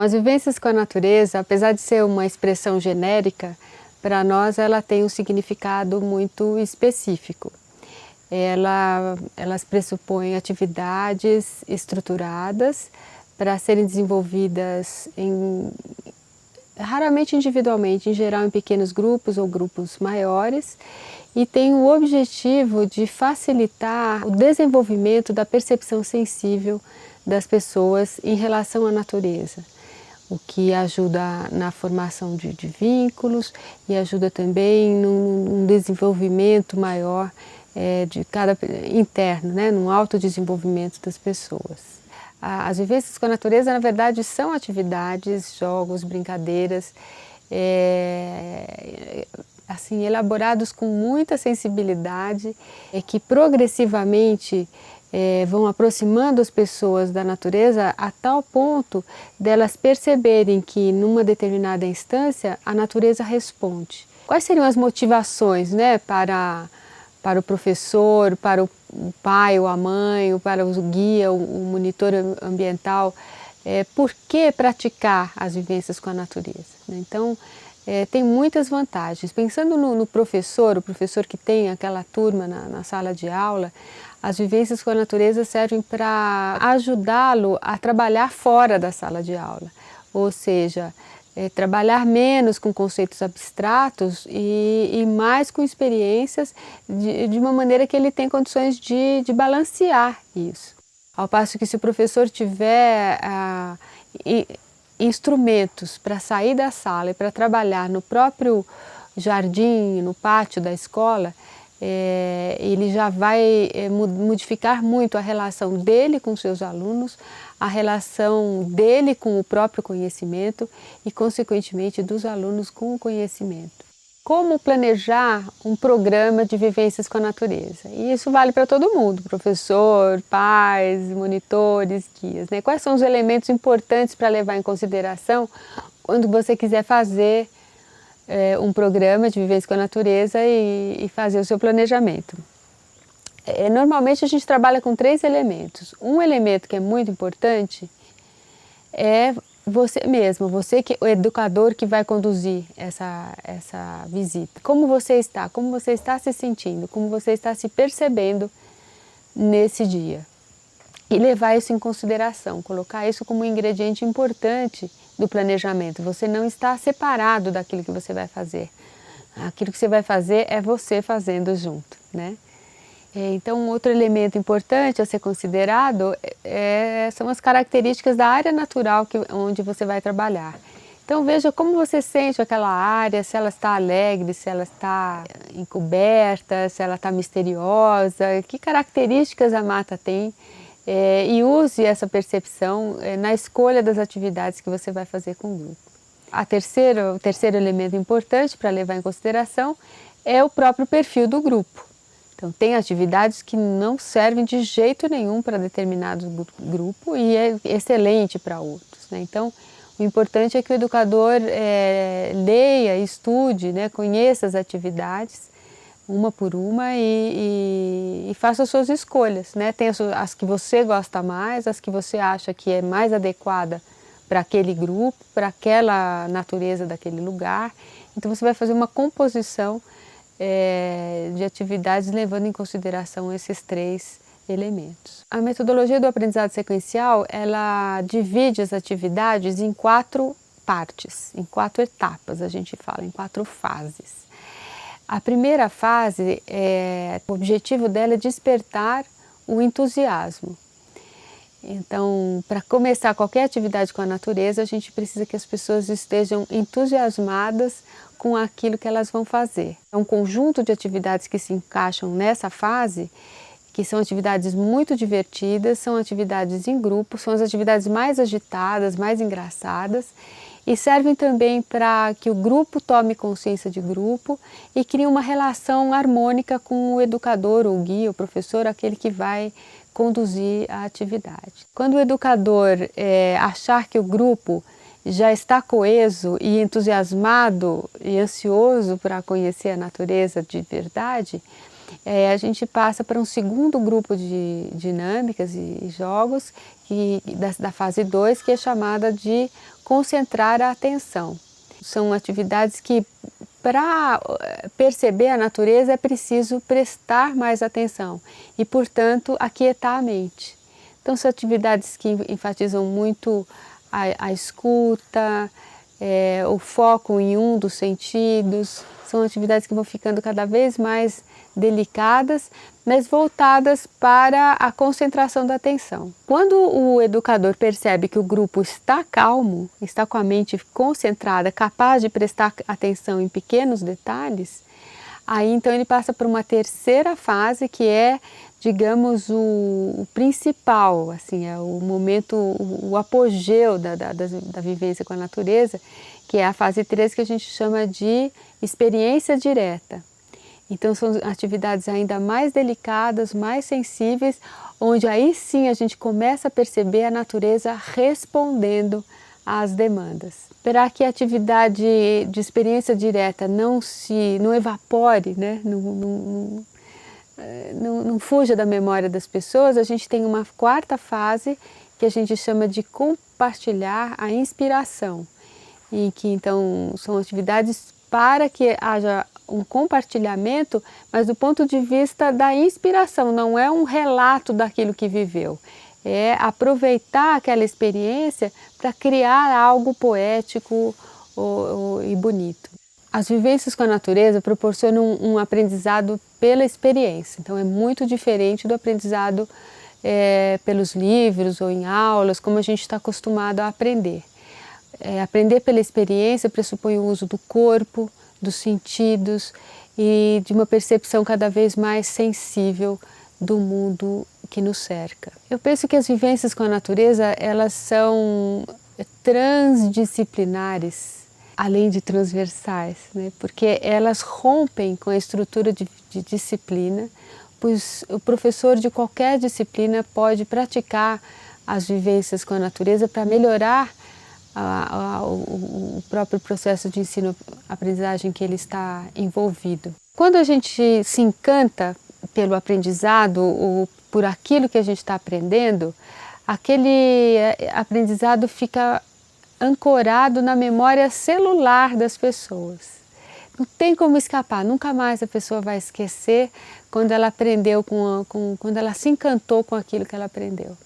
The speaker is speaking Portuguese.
As vivências com a natureza, apesar de ser uma expressão genérica, para nós ela tem um significado muito específico. Elas pressupõem atividades estruturadas para serem desenvolvidas raramente individualmente, em geral em pequenos grupos ou grupos maiores, e tem o objetivo de facilitar o desenvolvimento da percepção sensível das pessoas em relação à natureza, o que ajuda na formação de vínculos e ajuda também num desenvolvimento maior interno, né, num autodesenvolvimento das pessoas. As vivências com a natureza, na verdade, são atividades, jogos, brincadeiras, assim, elaborados com muita sensibilidade, que progressivamente vão aproximando as pessoas da natureza a tal ponto delas perceberem que numa determinada instância a natureza responde. Quais seriam as motivações, né, para o professor, para o pai ou a mãe, ou para o guia, o monitor ambiental, por que praticar as vivências com a natureza? Então, tem muitas vantagens. Pensando no professor, o professor que tem aquela turma na sala de aula, as vivências com a natureza servem para ajudá-lo a trabalhar fora da sala de aula, ou seja, trabalhar menos com conceitos abstratos e mais com experiências de uma maneira que ele tem condições de balancear isso. Ao passo que se o professor tiver instrumentos para sair da sala e para trabalhar no próprio jardim, no pátio da escola, ele já vai modificar muito a relação dele com seus alunos, a relação dele com o próprio conhecimento e, consequentemente, dos alunos com o conhecimento. Como planejar um programa de vivências com a natureza? E isso vale para todo mundo, professor, pais, monitores, guias, né? Quais são os elementos importantes para levar em consideração quando você quiser fazer um programa de vivência com a natureza e fazer o seu planejamento? Normalmente a gente trabalha com 3 elementos. Um elemento que é muito importante é você mesmo, o educador que vai conduzir essa visita. Como você está se sentindo, como você está se percebendo nesse dia. E levar isso em consideração, colocar isso como um ingrediente importante do planejamento. Você não está separado daquilo que você vai fazer. Aquilo que você vai fazer é você fazendo junto, né? Então, um outro elemento importante a ser considerado são as características da área natural onde você vai trabalhar. Então, veja como você sente aquela área, se ela está alegre, se ela está encoberta, se ela está misteriosa, que características a mata tem, e use essa percepção na escolha das atividades que você vai fazer com o grupo. O terceiro elemento importante para levar em consideração é o próprio perfil do grupo. Então, tem atividades que não servem de jeito nenhum para determinado grupo e é excelente para outros, né? Então, o importante é que o educador leia, estude, né, conheça as atividades, uma por uma, e faça as suas escolhas, né? Tem as que você gosta mais, as que você acha que é mais adequada para aquele grupo, para aquela natureza daquele lugar. Então, você vai fazer uma composição de atividades levando em consideração esses 3 elementos. A metodologia do aprendizado sequencial, ela divide as atividades em 4 partes, em 4 etapas, a gente fala, em 4 fases. A primeira fase, o objetivo dela é despertar o entusiasmo. Então, para começar qualquer atividade com a natureza, a gente precisa que as pessoas estejam entusiasmadas com aquilo que elas vão fazer. É um conjunto de atividades que se encaixam nessa fase, que são atividades muito divertidas, são atividades em grupo, são as atividades mais agitadas, mais engraçadas, e servem também para que o grupo tome consciência de grupo e crie uma relação harmônica com o educador, o guia, o professor, aquele que vai conduzir a atividade. Quando o educador achar que o grupo já está coeso e entusiasmado e ansioso para conhecer a natureza de verdade, A gente passa para um segundo grupo de dinâmicas e jogos da fase 2, que é chamada de concentrar a atenção. São atividades que, para perceber a natureza, é preciso prestar mais atenção e, portanto, aquietar a mente. Então, são atividades que enfatizam muito a escuta, o foco em um dos sentidos. São atividades que vão ficando cada vez mais delicadas, mas voltadas para a concentração da atenção. Quando o educador percebe que o grupo está calmo, está com a mente concentrada, capaz de prestar atenção em pequenos detalhes, aí então ele passa para uma terceira fase, que é, digamos, o principal, assim, é o momento, o apogeu da vivência com a natureza, que é a fase 3, que a gente chama de experiência direta. Então são atividades ainda mais delicadas, mais sensíveis, onde aí sim a gente começa a perceber a natureza respondendo às demandas. Para que a atividade de experiência direta não evapore, né? Não fuja da memória das pessoas, a gente tem uma quarta fase que a gente chama de compartilhar a inspiração, em que então são atividades para que haja um compartilhamento, mas do ponto de vista da inspiração, não é um relato daquilo que viveu, é aproveitar aquela experiência para criar algo poético e bonito. As vivências com a natureza proporcionam um aprendizado pela experiência, então é muito diferente do aprendizado pelos livros ou em aulas, como a gente está acostumado a aprender. Aprender pela experiência pressupõe o uso do corpo, dos sentidos e de uma percepção cada vez mais sensível do mundo que nos cerca. Eu penso que as vivências com a natureza, elas são transdisciplinares, além de transversais, né? Porque elas rompem com a estrutura de disciplina, pois o professor de qualquer disciplina pode praticar as vivências com a natureza para melhorar o próprio processo de ensino-aprendizagem que ele está envolvido. Quando a gente se encanta pelo aprendizado ou por aquilo que a gente está aprendendo, aquele aprendizado fica ancorado na memória celular das pessoas. Não tem como escapar, nunca mais a pessoa vai esquecer quando ela aprendeu, quando ela se encantou com aquilo que ela aprendeu.